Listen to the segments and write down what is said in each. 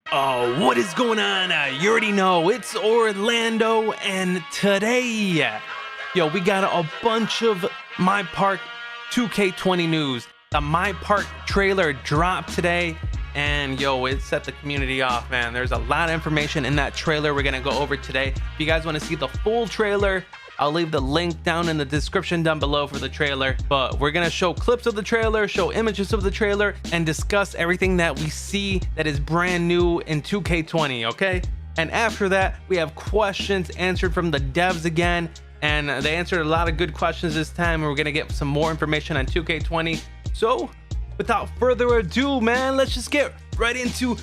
Oh, what is going on? You already know it's Orlando, and today, we got a bunch of My Park 2K20 news. The My Park trailer dropped today, and it set the community off, man. There's a lot of information in that trailer we're gonna go over today. If you guys want to see the full trailer, I'll leave the link down in the description down below for the trailer, but we're gonna show clips of the trailer, show images of the trailer, and discuss everything that we see that is brand new in 2K20, okay? And after that, we have questions answered from the devs again, and they answered a lot of good questions this time, and we're gonna get some more information on 2K20. So, without further ado, man, let's just get right into.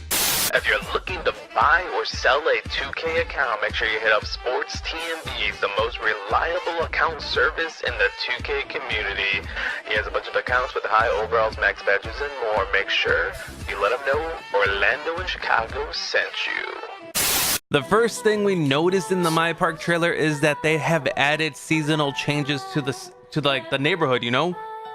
If you're looking to buy or sell a 2K account, make sure you hit up Sports TMB, the most reliable account service in the 2K community. He has a bunch of accounts with high overalls, max badges, and more. Make sure you let him know Orlando in Chicago sent you. The first thing we noticed in the My Park trailer is that they have added seasonal changes to the neighborhood,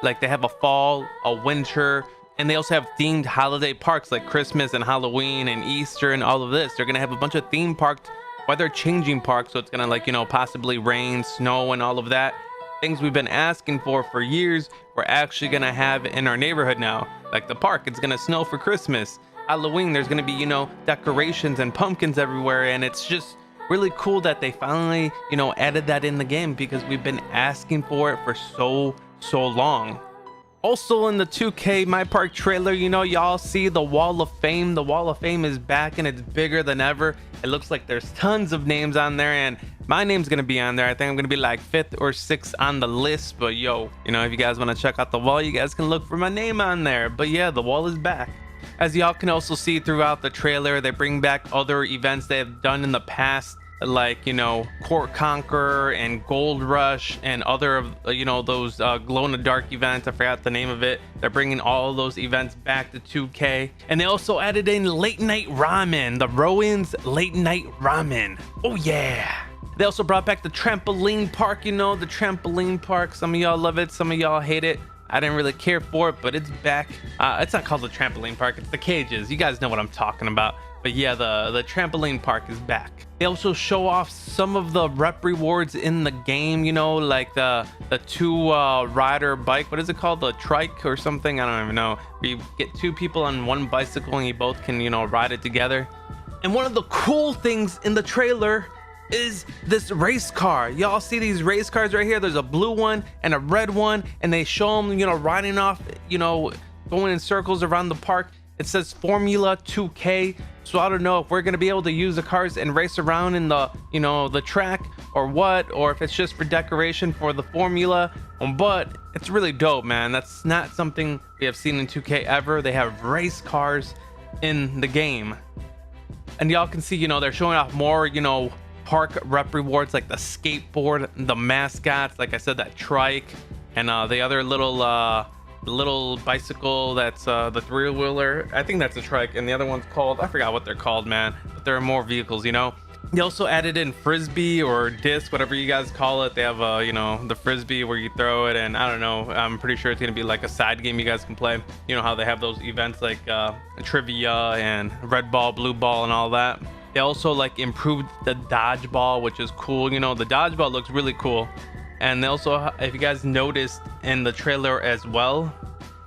Like they have a fall, a winter, and they also have themed holiday parks like Christmas and Halloween and Easter and all of this. They're gonna have a bunch of theme parks, weather changing parks, so it's gonna possibly rain, snow, and all of that. Things we've been asking for years, we're actually gonna have in our neighborhood now. Like the park, it's gonna snow for Christmas. Halloween, there's gonna be, decorations and pumpkins everywhere, and it's just really cool that they finally, added that in the game because we've been asking for it for so long. Also in the 2K My Park trailer, y'all see the Wall of Fame. The Wall of Fame is back and it's bigger than ever. It looks like there's tons of names on there, and my name's gonna be on there. I think I'm gonna be like 5th or 6th on the list, but if you guys want to check out the wall, you guys can look for my name on there. But yeah, the wall is back. As y'all can also see throughout the trailer, they bring back other events they have done in the past, like Court Conqueror and Gold Rush and other of those glow in the dark events. I forgot the name of it. They're bringing all those events back to 2K, and they also added in late night ramen, the Rowan's late night ramen. Oh yeah. They also brought back the trampoline park. The trampoline park, some of y'all love it, some of y'all hate it. I didn't really care for it, but it's back. It's not called the trampoline park, it's the cages. You guys know what I'm talking about. But yeah, the trampoline park is back. They also show off some of the rep rewards in the game, like the two rider bike. What is it called? The trike or something? I don't even know. You get two people on one bicycle and you both can, ride it together. And one of the cool things in the trailer is this race car. Y'all see these race cars right here? There's a blue one and a red one, and they show them, riding off, going in circles around the park. It says Formula 2K, so I don't know if we're gonna be able to use the cars and race around in the the track or what, or if it's just for decoration for the formula. But it's really dope, man. That's not something we have seen in 2K ever. They have race cars in the game, and y'all can see they're showing off more park rep rewards like the skateboard, the mascots, like I said, that trike, and the other little bicycle that's the three-wheeler. I think that's a trike, and the other one's called, I forgot what they're called, man, but there are more vehicles. They also added in frisbee or disc, whatever you guys call it. They have the frisbee where you throw it, and I don't know, I'm pretty sure it's gonna be like a side game you guys can play. How they have those events like trivia and red ball, blue ball, and all that. They also improved the dodgeball, which is cool. The dodgeball looks really cool. And they also, if you guys noticed in the trailer as well,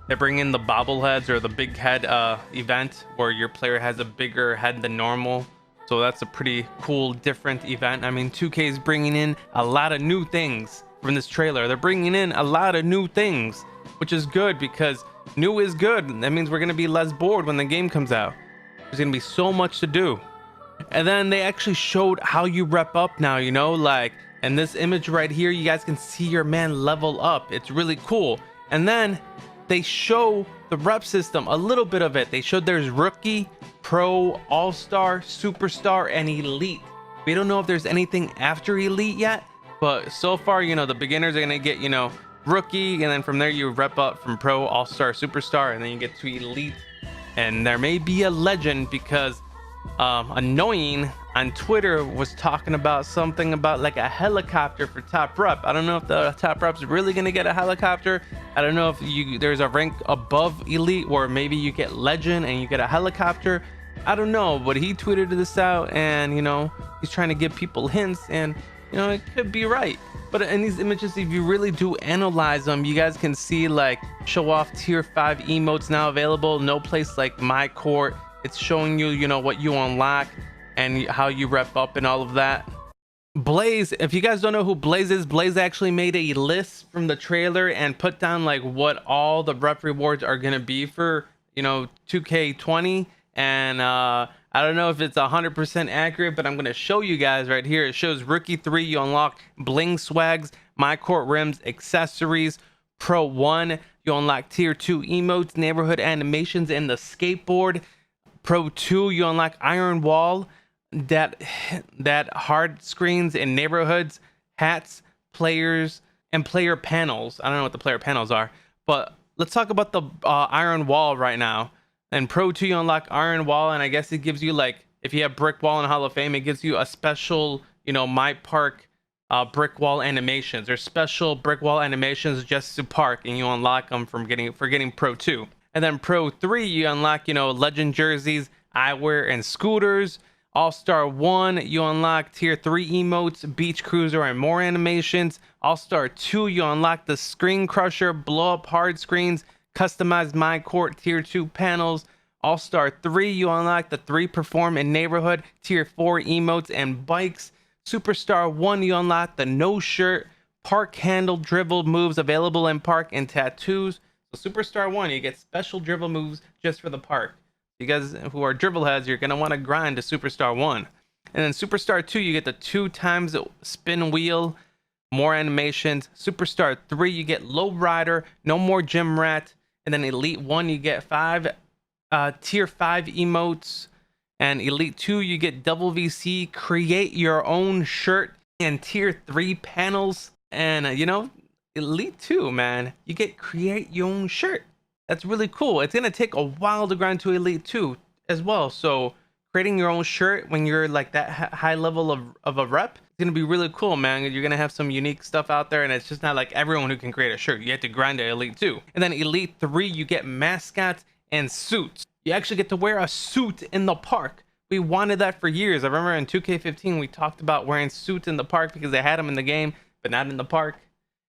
they bring in the bobbleheads or the big head event where your player has a bigger head than normal. So that's a pretty cool, different event. I mean, 2K is bringing in a lot of new things from this trailer. They're bringing in a lot of new things, which is good because new is good. That means we're going to be less bored when the game comes out. There's going to be so much to do. And then they actually showed how you rep up now, like in this image right here, you guys can see your man level up. It's really cool. And then they show the rep system, a little bit of it. They showed there's rookie, pro, all-star, superstar, and elite. We don't know if there's anything after elite yet, but so far, the beginners are gonna get, rookie, and then from there you rep up from pro, all-star, superstar, and then you get to elite. And there may be a legend because Annoying on Twitter was talking about something about like a helicopter for top rep. I don't know if the top rep's really gonna get a helicopter. I don't know if there's a rank above elite, or maybe you get legend and you get a helicopter. I don't know, but he tweeted this out, and you know, he's trying to give people hints, and you know, it could be right. But in these images, if you really do analyze them, you guys can see like show off tier 5 emotes now available. No place like my court. It's showing you, you know, what you unlock and how you rep up and all of that. Blaze, if you guys don't know who Blaze is, Blaze actually made a list from the trailer and put down like what all the rep rewards are gonna be for, you know, 2K20. And I don't know if it's 100% accurate, but I'm gonna show you guys right here. It shows rookie 3, you unlock bling swags, my court rims, accessories. Pro 1, you unlock tier 2 emotes, neighborhood animations, and the skateboard. Pro 2, you unlock iron wall, that hard screens in neighborhoods, hats, players, and player panels. I don't know what the player panels are, but let's talk about the iron wall right now. And Pro 2, you unlock iron wall, and I guess it gives you, like, if you have brick wall in Hall of Fame, it gives you a special, you know, my park brick wall animations, or special brick wall animations just to park, and you unlock them for getting Pro 2. And then Pro 3, you unlock, you know, legend jerseys, eyewear, and scooters. All-Star 1, you unlock tier 3 emotes, beach cruiser, and more animations. All-Star 2, you unlock the screen crusher, blow up hard screens, customized my court tier 2 panels. All-Star 3, you unlock the 3 perform in neighborhood tier 4 emotes and bikes. Superstar 1, you unlock the no shirt park handle dribble moves available in park and tattoos. So Superstar 1, you get special dribble moves just for the park. You guys who are dribble heads, you're gonna want to grind to Superstar 1. And then Superstar 2, you get the 2 times spin wheel, more animations. Superstar 3, you get low rider, no more gym rat. And then Elite 1, you get 5 tier 5 emotes. And Elite 2, you get double VC, create your own shirt, and tier 3 panels. And you know, Elite 2, man, you get create your own shirt. That's really cool. It's gonna take a while to grind to Elite 2 as well. So creating your own shirt when you're like that high level of a rep, it's gonna be really cool, man. You're gonna have some unique stuff out there, and it's just not like everyone who can create a shirt. You have to grind to Elite 2. And then Elite 3, you get mascots and suits. You actually get to wear a suit in the park. We wanted that for years. I remember in 2K15 we talked about wearing suits in the park because they had them in the game, but not in the park.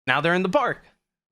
Now they're in the park,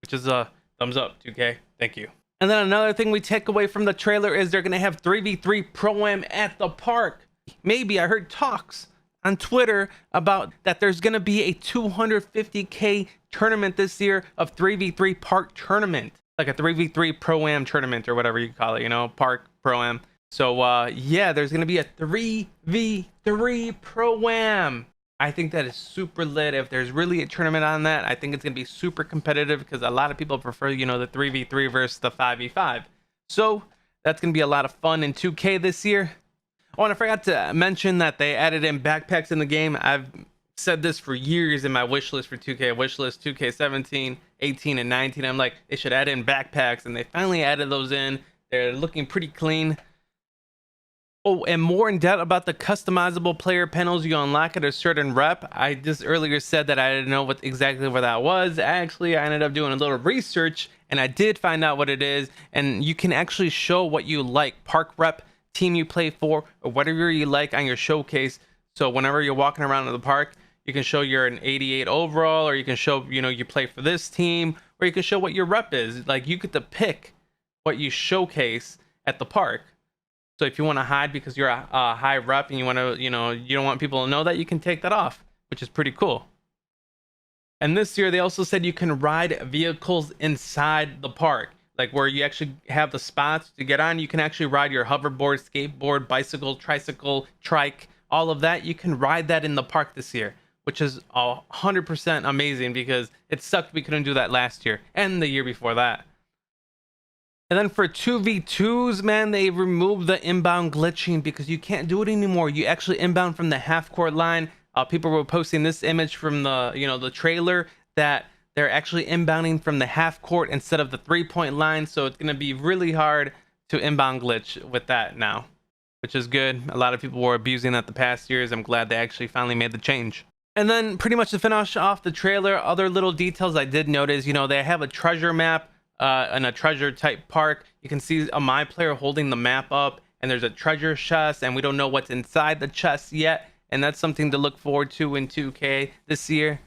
which is a thumbs up, 2K. Thank you. And then another thing we take away from the trailer is they're going to have 3v3 Pro-Am at the park. Maybe I heard talks on Twitter about that there's going to be a 250K tournament this year of 3v3 park tournament. Like a 3v3 Pro-Am tournament or whatever you call it, you know, park Pro-Am. So yeah, there's going to be a 3v3 Pro-Am. I think that is super lit. If there's really a tournament on that, I think it's going to be super competitive because a lot of people prefer, you know, the 3v3 versus the 5v5. So that's going to be a lot of fun in 2K this year. Oh, and I forgot to mention that they added in backpacks in the game. I've said this for years in my wish list for 2K. Wish list 2K17, 18, and 19. I'm like, they should add in backpacks, and they finally added those in. They're looking pretty clean. Oh, and more in depth about the customizable player panels you unlock at a certain rep. I just earlier said that I didn't know exactly what that was. Actually, I ended up doing a little research, and I did find out what it is. And you can actually show what you like, park rep, team you play for, or whatever you like on your showcase. So whenever you're walking around in the park, you can show you're an 88 overall, or you can show, you know, you play for this team, or you can show what your rep is. Like, you get to pick what you showcase at the park. So if you want to hide because you're a high rep and you want to, you know, you don't want people to know that, you can take that off, which is pretty cool. And this year they also said you can ride vehicles inside the park, like where you actually have the spots to get on. You can actually ride your hoverboard, skateboard, bicycle, tricycle, trike, all of that. You can ride that in the park this year, which is 100% amazing because it sucked we couldn't do that last year and the year before that. And then for 2v2s, man, they removed the inbound glitching because you can't do it anymore. You actually inbound from the half court line. People were posting this image from the, you know, the trailer that they're actually inbounding from the half court instead of the 3-point line. So it's going to be really hard to inbound glitch with that now, which is good. A lot of people were abusing that the past years. I'm glad they actually finally made the change. And then pretty much to finish off the trailer, other little details I did notice, you know, they have a treasure map in a treasure type park. You can see a my player holding the map up, and there's a treasure chest, and we don't know what's inside the chest yet, and that's something to look forward to in 2K this year.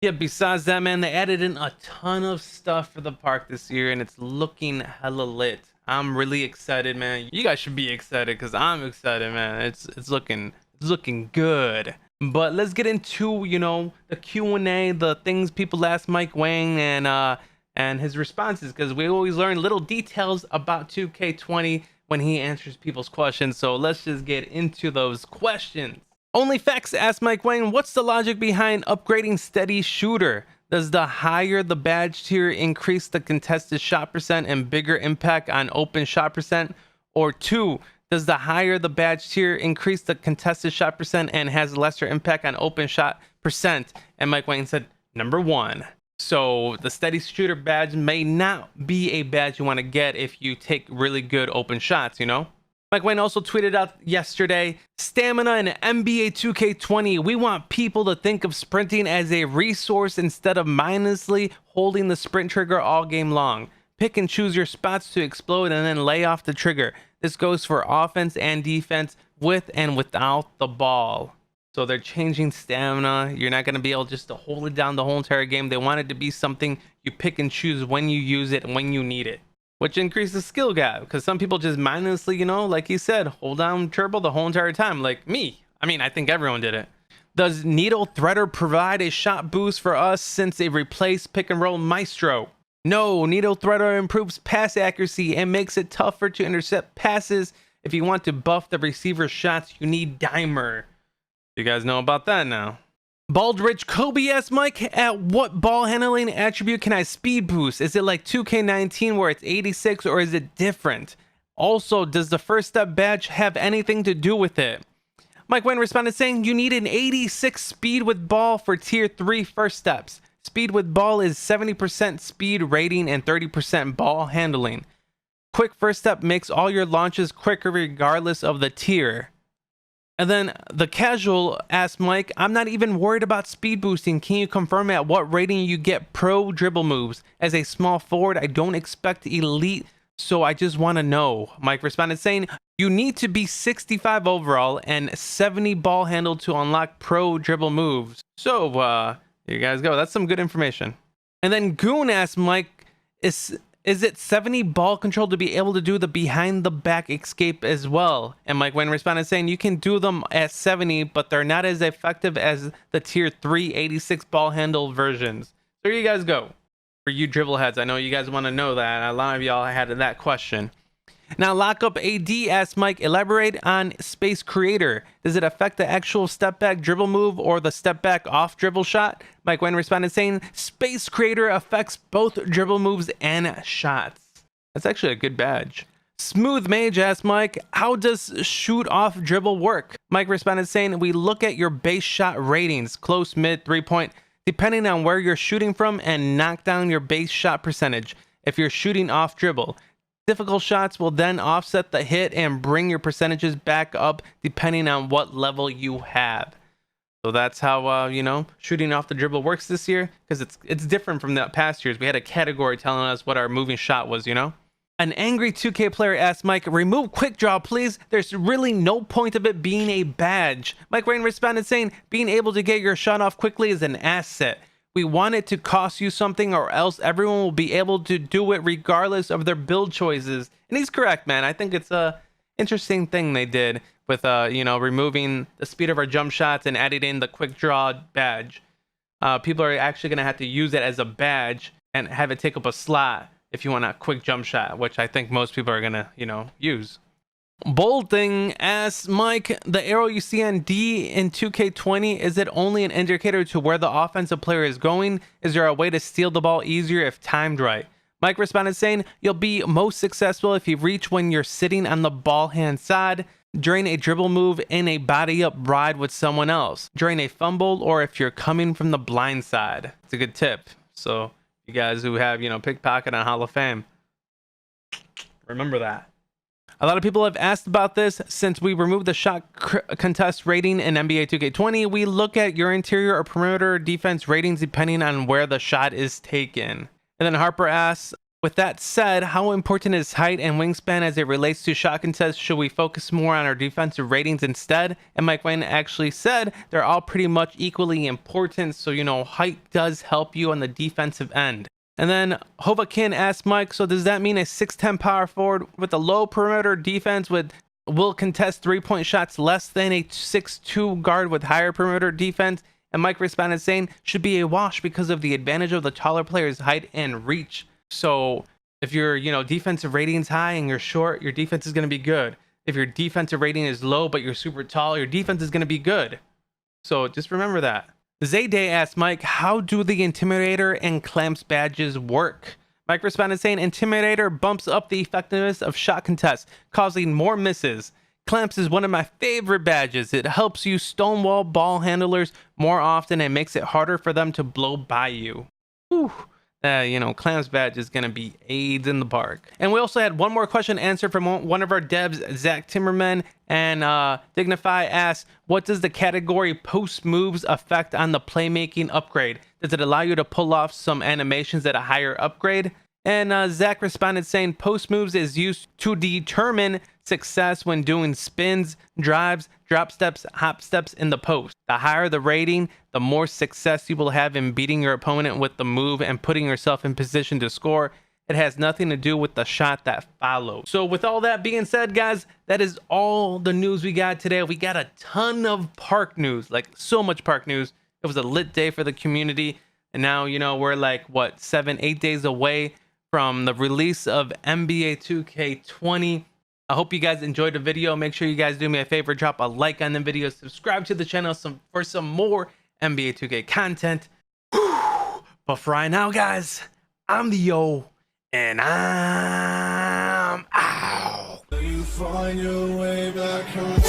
Yeah, besides that, man, they added in a ton of stuff for the park this year, and it's looking hella lit. I'm really excited, man. You guys should be excited because I'm excited, man. It's looking good. But let's get into, you know, the Q&A, the things people ask Mike Wang and his responses, because we always learn little details about 2K20 when he answers people's questions. So let's just get into those questions. Only Facts asked Mike Wang, what's the logic behind upgrading Steady Shooter? Does the higher the badge tier increase the contested shot percent and bigger impact on open shot percent? Or 2, does the higher the badge tier increase the contested shot percent and has lesser impact on open shot percent? And Mike Wang said, number 1. So the Steady Shooter badge may not be a badge you want to get if you take really good open shots, you know? Mike Wang also tweeted out yesterday, stamina in NBA 2K20. We want people to think of sprinting as a resource instead of mindlessly holding the sprint trigger all game long. Pick and choose your spots to explode and then lay off the trigger. This goes for offense and defense with and without the ball. So they're changing stamina. You're not going to be able just to hold it down the whole entire game. They want it to be something you pick and choose when you use it and when you need it, which increases skill gap, because some people just mindlessly, you know, like he said, hold down turbo the whole entire time, like me. I mean, I think everyone did it. Does Needle Threader provide a shot boost for us since it replaced Pick and Roll Maestro? No, Needle Threader improves pass accuracy and makes it tougher to intercept passes. If you want to buff the receiver's shots, you need Dimer. You guys know about that now. Baldrich Kobe asked Mike, at what ball handling attribute can I speed boost? Is it like 2K19 where it's 86, or is it different? Also, does the first step badge have anything to do with it? Mike Wang responded saying, you need an 86 speed with ball for tier 3 first steps. Speed with ball is 70% speed rating and 30% ball handling. Quick first step makes all your launches quicker regardless of the tier. And then the casual asked Mike, I'm not even worried about speed boosting. Can you confirm at what rating you get pro dribble moves? As a small forward, I don't expect elite, so I just want to know. Mike responded saying, you need to be 65 overall and 70 ball handle to unlock pro dribble moves. So, here you guys go. That's some good information. And then Goon asked Mike, is it 70 ball control to be able to do the behind the back escape as well? And Mike Wang responded saying, you can do them at 70, but they're not as effective as the tier 3 86 ball handle versions. So here you guys go. For you dribble heads, I know you guys want to know that. A lot of y'all had that question. Now, Lockup AD asked Mike, elaborate on Space Creator. Does it affect the actual step back dribble move or the step back off dribble shot? Mike Wang responded saying, Space Creator affects both dribble moves and shots. That's actually a good badge. Smooth Mage asked Mike, how does shoot off dribble work? Mike responded saying, we look at your base shot ratings, close, mid, 3-point, depending on where you're shooting from, and knock down your base shot percentage if you're shooting off dribble. Difficult shots will then offset the hit and bring your percentages back up depending on what level you have. So that's how, you know, shooting off the dribble works this year, because it's different from the past years. We had a category telling us what our moving shot was, you know? An angry 2K player asked Mike, remove quick draw, please. There's really no point of it being a badge. Mike Wang responded saying, being able to get your shot off quickly is an asset. We want it to cost you something, or else everyone will be able to do it regardless of their build choices. And he's correct, man. I think it's a interesting thing they did with, you know, removing the speed of our jump shots and adding in the quick draw badge. People are actually going to have to use it as a badge and have it take up a slot if you want a quick jump shot, which I think most people are going to, you know, use. Bold Thing asks Mike, the arrow you see on D in 2K20, is it only an indicator to where the offensive player is going? Is there a way to steal the ball easier if timed right? Mike responded saying, you'll be most successful if you reach when you're sitting on the ball hand side, during a dribble move in a body up ride with someone else, during a fumble, or if you're coming from the blind side. It's a good tip. So you guys who have, you know, pickpocket on Hall of Fame, remember that. A lot of people have asked about this. Since we removed the shot contest rating in NBA 2K20, we look at your interior or perimeter defense ratings depending on where the shot is taken. And then Harper asks, With that said, how important is height and wingspan as it relates to shot contests? Should we focus more on our defensive ratings instead? And Mike Wayne actually said they're all pretty much equally important. So, you know, height does help you on the defensive end. And then Hovakin asked Mike, so does that mean a 6'10 power forward with a low perimeter defense will contest 3-point shots less than a 6'2 guard with higher perimeter defense? And Mike responded saying, should be a wash because of the advantage of the taller player's height and reach. So if your, you know, defensive rating's high and you're short, your defense is going to be good. If your defensive rating is low but you're super tall, your defense is going to be good. So just remember that. Zayday asked Mike, how do the Intimidator and Clamps badges work? Mike responded saying, Intimidator bumps up the effectiveness of shot contests, causing more misses. Clamps is one of my favorite badges. It helps you stonewall ball handlers more often and makes it harder for them to blow by you. Whew. You know, Clamps badge is going to be AIDS in the park. And we also had one more question answered from one of our devs, Zach Timmerman. And Dignify asked, what does the category post moves affect on the playmaking upgrade? Does it allow you to pull off some animations at a higher upgrade? And Zach responded saying, post moves is used to determine success when doing spins, drives, drop steps, hop steps in the post. The higher the rating, the more success you will have in beating your opponent with the move and putting yourself in position to score. It has nothing to do with the shot that follows. So with all that being said, guys, that is all the news we got today. We got a ton of park news, like so much park news. It was a lit day for the community. And now, you know, we're like, what, 7-8 days away from the release of NBA 2K20. I hope you guys enjoyed the video. Make sure you guys do me a favor, drop a like on the video, subscribe to the channel for some more NBA 2K content. But for right now, guys, I'm the Yo, and I'm out. You find your way back home.